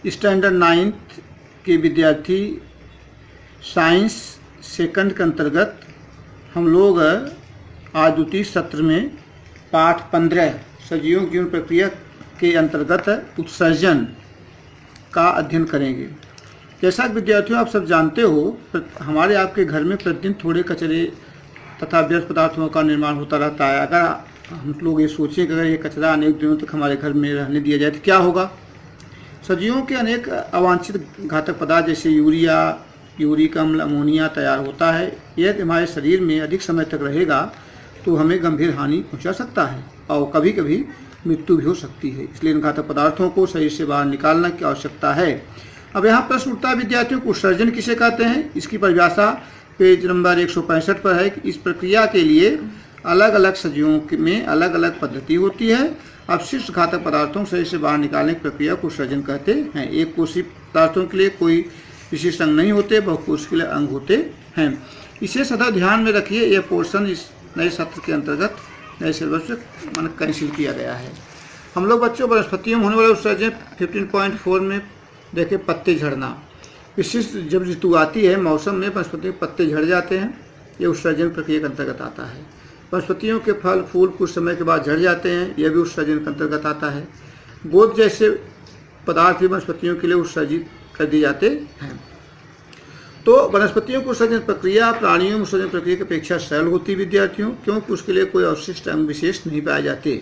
Standard 9th के विद्यार्थी science second के अंतर्गत हम लोग आज द्वितीय सत्र में पाठ 15 सजीवों की प्रक्रिया के अंतर्गत उत्सर्जन का अध्ययन करेंगे। जैसा कि विद्यार्थियों आप सब जानते हो, हमारे आपके घर में प्रतिदिन थोड़े कचरे तथा व्यर्थ पदार्थों का निर्माण होता रहता है। अगर हम लोग ये सोचें कि अगर ये कचरा अनेक दिनों तक हमारे घर में रहने दिया जाए तो क्या होगा। सजीवों के अनेक अवांछित घातक पदार्थ जैसे यूरिया, यूरिक अम्ल, अमोनिया तैयार होता है। यदि हमारे शरीर में अधिक समय तक रहेगा तो हमें गंभीर हानि पहुंचा सकता है और कभी कभी मृत्यु भी हो सकती है। इसलिए इन घातक पदार्थों को शरीर से बाहर निकालना की आवश्यकता है। अब यहाँ प्रश्न उठता है विद्यार्थियों को, उत्सर्जन किसे कहते हैं। इसकी परिभाषा पेज नंबर 165 पर है कि इस प्रक्रिया के लिए अलग अलग सजीवों में अलग अलग पद्धति होती है। अपशिष्ट घातक पदार्थों शरीर से बाहर निकालने की प्रक्रिया को उत्सर्जन कहते हैं। एक कोशीय पदार्थों के लिए कोई विशेष अंग नहीं होते, बहुकोश के लिए अंग होते हैं। इसे सदा ध्यान में रखिए। यह पोर्शन इस नए सत्र के अंतर्गत नए सिलेबस में कैंसिल किया गया है। हम लोग बच्चों वनस्पतियों में होने वाले उत्सर्जन 15.4 में देखें, पत्ते झड़ना। विशिष्ट जब ऋतु आती है, मौसम में वनस्पतियों के पत्ते झड़ जाते हैं, ये उत्सर्जन प्रक्रिया के अंतर्गत आता है। वनस्पतियों के फल फूल कुछ समय के बाद झड़ जाते हैं, यह भी उत्सर्जन के अंतर्गत आता है। गोंद जैसे पदार्थ भी वनस्पतियों के लिए उत्सर्जित कर दिए जाते हैं। तो वनस्पतियों की उत्सर्जन प्रक्रिया प्राणियों में उत्सर्जन प्रक्रिया की अपेक्षा सरल होती है विद्यार्थियों, क्योंकि उसके लिए कोई अवशिष्ट अंग विशेष नहीं पाए जाते।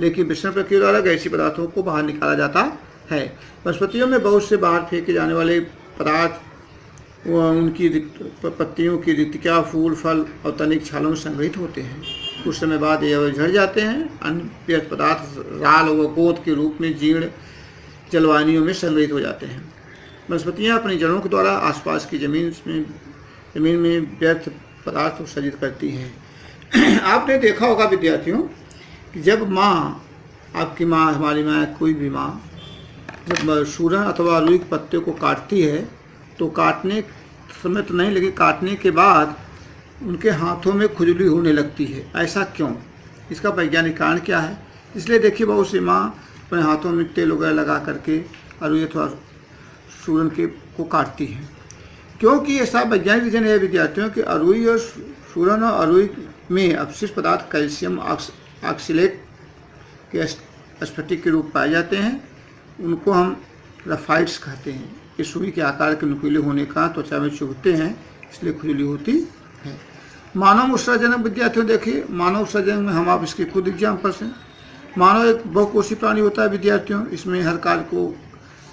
लेकिन विसरण प्रक्रिया द्वारा गैसीय पदार्थों को बाहर निकाला जाता है। वनस्पतियों में बहुत से बाहर फेंके जाने वाले पदार्थ उनकी पत्तियों की रिक्तिका, फूल, फल और तनिक छालों में संग्रहित होते हैं। कुछ समय बाद ये झड़ जाते हैं। अन्य व्यर्थ पदार्थ राल व गोंद के रूप में जीर्ण जलवाहिनियों में संग्रहित हो जाते हैं। वनस्पतियाँ अपनी जड़ों के द्वारा आसपास की जमीन में व्यर्थ पदार्थ उत्सर्जित करती हैं। आपने देखा होगा विद्यार्थियों कि जब माँ, आपकी माँ, हमारी माँ, कोई भी माँ जब सूरन अथवा रुई के पत्ते को काटती है तो काटने समय तो नहीं, लेकिन काटने के बाद उनके हाथों में खुजली होने लगती है। ऐसा क्यों? इसका वैज्ञानिक कारण क्या है? इसलिए देखिए, बहुत सी माँ अपने हाथों में तेल वगैरह लगा करके रुई अथवा सूरन के को काटती है, क्योंकि ऐसा वैज्ञानिक रीजन है विद्यार्थियों कि अरुई और सूरन और अरुई में अपशिष्ट पदार्थ कैल्शियम ऑक्सलेट के स्फटिक के रूप पाए जाते हैं। उनको हम ग्राफाइट्स कहते हैं। ये सुई के आकार के नुकीले होने का त्वचा में चुभते हैं, इसलिए खुजली होती है। मानव उत्सर्जन विद्यार्थियों देखिए, मानव उत्सर्जन में हम आप इसके खुद एग्जाम्पल्स हैं। मानव एक बहुकोषीय प्राणी होता है विद्यार्थियों। इसमें हर कार्य को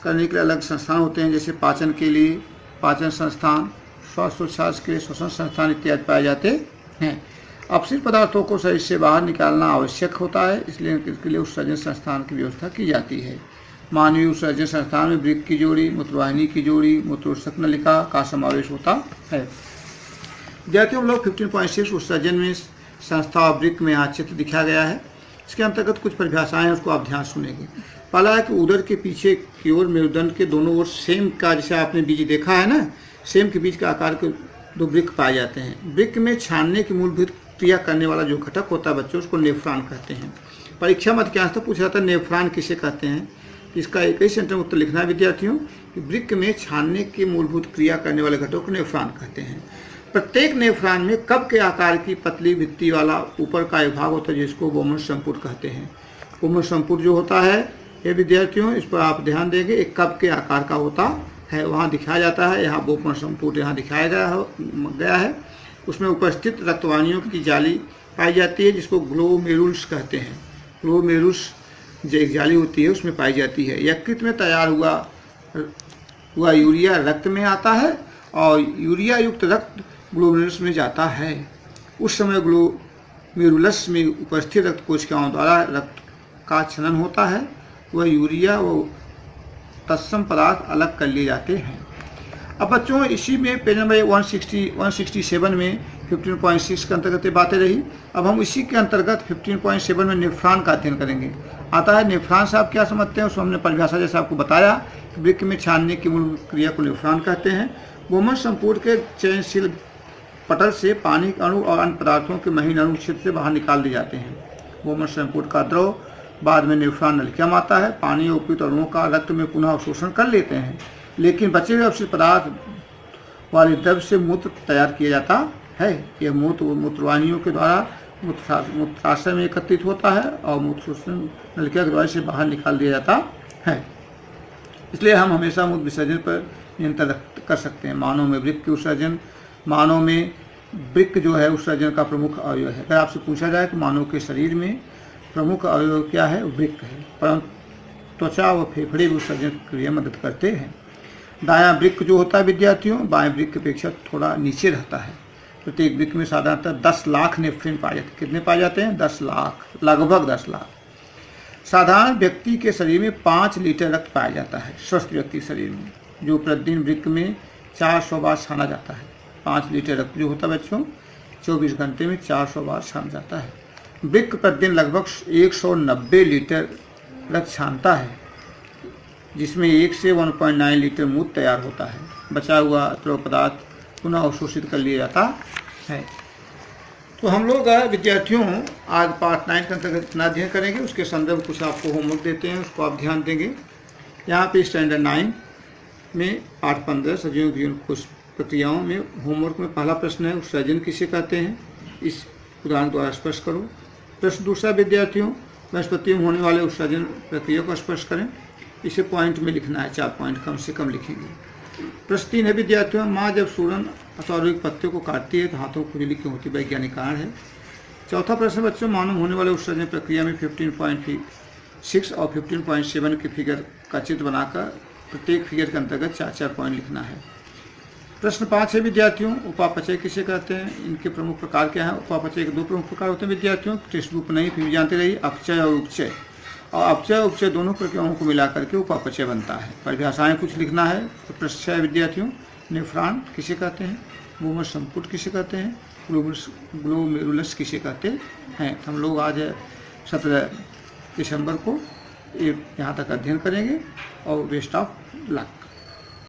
करने के लिए अलग संस्थान होते हैं, जैसे पाचन के लिए पाचन संस्थान, श्वासोच्छ्वास के लिए श्वसन संस्थान इत्यादि पाए जाते हैं। अपशिष्ट पदार्थों को शरीर से बाहर निकालना आवश्यक होता है, इसलिए इसके लिए उत्सर्जन संस्थान की व्यवस्था की जाती है। मानवीय उत्सर्जन संस्थान में वृक्क की जोड़ी, मूत्रवाहिनी की जोड़ी, मूत्रोत्सर्जक नलिका का समावेश होता है। विद्यार्थियों, हम लोग 15.6 उत्सर्जन में संस्था और वृक्क में यहाँ चित्र दिखाया गया है। इसके अंतर्गत कुछ परिभाषाएं हैं, उसको आप ध्यान सुनेंगे। पहला है कि उदर के पीछे की ओर मेरुदंड के दोनों ओर सेम का, जैसे आपने बीज देखा है ना, सेम के बीज के आकार के दो वृक्क पाए जाते हैं। वृक्क में छानने की मूलभूत क्रिया करने वाला जो घटक होता है बच्चों, उसको नेफ्रॉन कहते हैं। परीक्षा में क्या तो पूछा जाता है नेफ्रॉन किसे कहते हैं। इसका एक ही सेंटेंस में उत्तर लिखना है विद्यार्थियों कि वृक्क में छानने की मूलभूत क्रिया करने वाले घटक को नेफ्रॉन कहते हैं। प्रत्येक नेफ्रॉन में कप के आकार की पतली भित्ति वाला ऊपर का एक भाग होता है, जिसको बोमन संपुट कहते हैं। बोमन संपुट जो होता है ये विद्यार्थियों, इस पर आप ध्यान देंगे, एक कप के आकार का होता है, वहाँ दिखाया जाता है। यहाँ बोमन संपुट यहाँ दिखाया गया है। उसमें उपस्थित रक्तवाहिनियों की जाली पाई जाती है, जिसको ग्लोमेरुल्स कहते हैं। ग्लोमेरुल्स जो एक जाली होती है उसमें पाई जाती है। यकृत में तैयार हुआ यूरिया रक्त में आता है और यूरिया युक्त रक्त ग्लोमेरुलस में जाता है। उस समय ग्लोमेरुलस में उपस्थित रक्त कोशिकाओं द्वारा रक्त का छनन होता है। वह यूरिया व तत्सम पदार्थ अलग कर लिए जाते हैं। अब बच्चों, इसी में पेज नंबर 167 में 15.6 के अंतर्गत बातें रही। अब हम इसी के अंतर्गत 15.7 में नेफ्रॉन का अध्ययन करेंगे। आता है नेफ्रॉन से आप क्या समझते हैं, उसको हमने परिभाषा जैसे आपको बताया कि वृक्क में छानने की मूल क्रिया को नेफ्रॉन कहते हैं। बोमन संपुट के चयनशील पटल से पानी अणु और अन्य पदार्थों के महीन अणु क्षेत्र से बाहर निकाल दिए जाते हैं। बोमन संपुट का द्रव बाद में नेफ्रॉन नलिका में आता है। पानी और उपयुक्त अणुओं का रक्त में पुनः अवशोषण कर लेते हैं, लेकिन बचे हुए अवशिष्ट पदार्थ वाले द्रव्य से मूत्र तैयार किया जाता है। यह मूत्र मूत्रवाहिनियों के द्वारा मूत्राशय में एकत्रित होता है और मूत्र नलिका के द्वारा से बाहर निकाल दिया जाता है। इसलिए हम हमेशा मूत्र विसर्जन पर नियंत्रण कर सकते हैं। मानव में वृक्क के उत्सर्जन, मानव में वृक्क जो है उत्सर्जन का प्रमुख अवयव है। अगर आपसे पूछा जाए कि मानव के शरीर में प्रमुख अवयव क्या है, वृक्क है, परंतु त्वचा व फेफड़े भी उत्सर्जन क्रिया मदद करते हैं। दायां वृक्क जो होता है विद्यार्थियों, बाएं वृक्क की अपेक्षा थोड़ा नीचे रहता है। प्रत्येक वृक्क में साधारणतः 10 लाख नेफ्रिन पाए जाते हैं। कितने पाए जाते हैं? 10 लाख, लगभग 10 लाख। साधारण व्यक्ति के शरीर में 5 लीटर रक्त पाया जाता है। स्वस्थ व्यक्ति शरीर में जो प्रतिदिन वृक्क में 400 बार छाना जाता है। 5 लीटर रक्त जो होता है बच्चों 24 घंटे में 400 बार छाना जाता है। वृक्क प्रतिदिन लगभग 190 लीटर रक्त छानता है, जिसमें 1 से 1.9 लीटर मूत्र तैयार होता है। बचा हुआ द्रव पदार्थ पुनः अवशोषित कर लिया जाता है। तो हम लोग विद्यार्थियों आज पार्ट 9 के अंतर्गत इतना अध्ययन करेंगे। उसके संदर्भ कुछ आपको होमवर्क देते हैं, उसको आप ध्यान देंगे। यहाँ पे स्टैंडर्ड 9 में पार्ट 15 सजीवों की कुछ प्रक्रियाओं में होमवर्क में पहला प्रश्न है उत्सर्जन किसे कहते हैं, इस उदाहरण द्वारा स्पष्ट करो। प्रश्न दूसरा विद्यार्थियों वनस्पति में होने वाले उत्सर्जन प्रक्रिया को स्पष्ट करें। इसे पॉइंट में लिखना है, 4 पॉइंट कम से कम लिखेंगे। प्रश्न 3 है विद्यार्थियों माँ जब सूरन अस्वाभाविक पत्ते को काटती है तो हाथों को खुजली क्यों होती है, वैज्ञानिक कारण है। चौथा प्रश्न बच्चों मानव होने वाले उत्सर्जन प्रक्रिया में 15.6 और 15.7 के फिगर का चित्र बनाकर प्रत्येक फिगर के अंतर्गत 4-4 पॉइंट लिखना है। प्रश्न 5 है विद्यार्थियों उपापचय किसे कहते हैं, इनके प्रमुख प्रकार क्या है। उपापचय के 2 प्रमुख प्रकार होते हैं विद्यार्थियों, टेक्स्ट बुक नहीं फिर भी जानते रहिए, अपचय और उपचय। और अपचय और उपचय दोनों प्रक्रियाओं को मिलाकर के उपापचय बनता है। परिभाषाएं कुछ लिखना है। तो प्रश्न 6 विद्यार्थियों नेफ्रॉन किसे कहते हैं, भूमर संपुट किसे कहते हैं, ग्लोमेरुलस किसे कहते हैं। हम लोग आज 17 दिसंबर को यहाँ तक अध्ययन करेंगे और बेस्ट ऑफ लक।